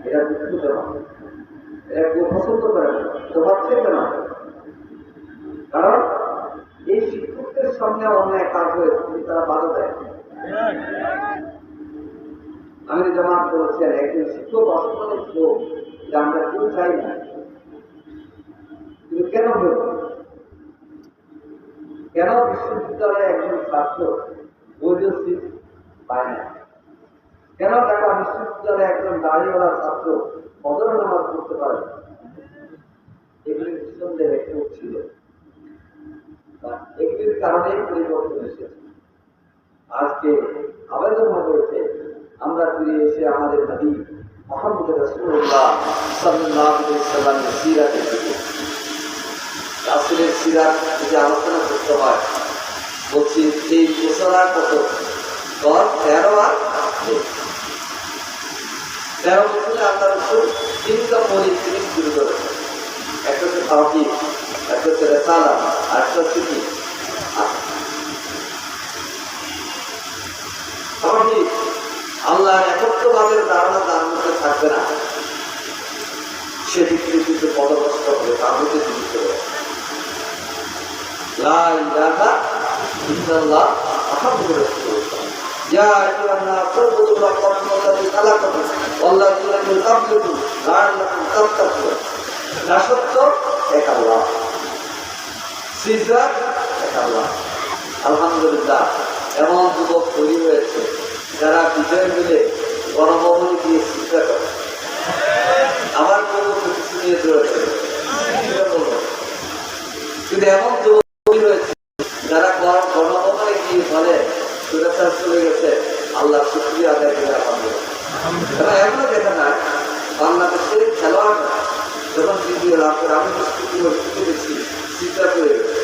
এটা দুঃখজনক, এটা কেউ পছন্দ করে না। তো হচ্ছে কেন? কারণ এই শিক্ষকদের সামনে অন্যায় কাজ হয়েছে, তারা বাধা দেয়। আমি জামাত বলেছেন একজন শিক্ষক অসম্মানিত হোক, যে আমরা কেউ চাই না, কিন্তু কেন হল? কেন বিশ্ববিদ্যালয়ে একজন ছাত্র বৈধ সিট পায় না? কেন ঢাকা বিশ্ববিদ্যালয়ে একজন দাঁড়িয়েওয়ালা ছাত্র ফজর নামাজ পড়তে পারে? এগুলি নিঃসন্দেহে ছিল, এগুলির কারণেই পরিবর্তন এসেছে। আজকে আবেদন হয়েছে আমরা ফিরে এসে আমাদের নবী মুহাম্মদ রাসূলুল্লাহ সাল্লাল্লাহু আলাইহি ওয়াসাল্লামের সিরাতের দিকে। রাসূলের সিরাত যদি আলোচনা করতে হয়, বলছি এই গোসলা কত 13 আর 13 বছরে আল্লাহ রাসূল তিনটা পরিস্থিতি শুরু করেছেন। একটা হচ্ছে তাওহীদ, একটা হচ্ছে রিসালাত, আর একটা হচ্ছে কি তাওহীদ। আল্লাহর একত্ববাদের ধারণা তার মধ্যে থাকবে না, সে পৃথিবীতে পদভ্রষ্ট হবে, তার মধ্যে জীবিত হবে। লা ইলাহা ইল্লাল্লাহ মুহাম্মাদুর রাসূলুল্লাহ। ইয়া আইয়ুহান নাসু উবুদু রাব্বাকুম আল্লাযী খালাকাকুম ওয়াল্লাযীনা মিন ক্বাবলিকুম লাআল্লাকুম তাত্তাকুন। দাসত্ব এক আল্লাহ, সিজদা এক আল্লাহ। আলহামদুলিল্লাহ, এমন যুবক তৈরি হয়েছে যারা বিজয় মিলে গণভবনে গিয়ে সিজদা করে। আমার যুবক কিছু নিয়ে রয়েছে, কিন্তু এমন যুবক তৈরি হয়েছে যারা গণভবনে গিয়ে বলে সুরেশার চলে গেছে, আল্লাহ শুকরিয়া আদায় করে আলহামদুলিল্লাহ। এখনো দেখা যায় বাংলাদেশের খেলোয়াড় যখন দ্বিতীয় লাভ করে, আমি ছুটি দেখছি সিজদা করে গেছে,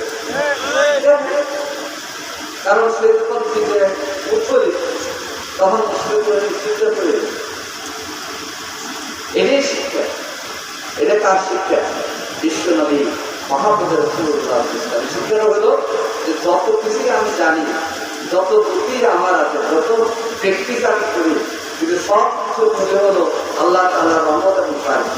কারণ সে যখন দিকে উচ্চরিত তখন মুসলিম সিজদা করে গেছে। এটাই শিক্ষা। এটা কার শিক্ষা? বিশ্ব নবী মুহাম্মদ রাসূলুল্লাহ। শিক্ষা হলো যে যত কিছুই আমি জানি, যত বুদ্ধি আমার আছে, যত প্র্যাকটিস আমি করি, কিন্তু সব কিছু মনে হলো আল্লাহ তাআলার রহমত এবং সাহায্য।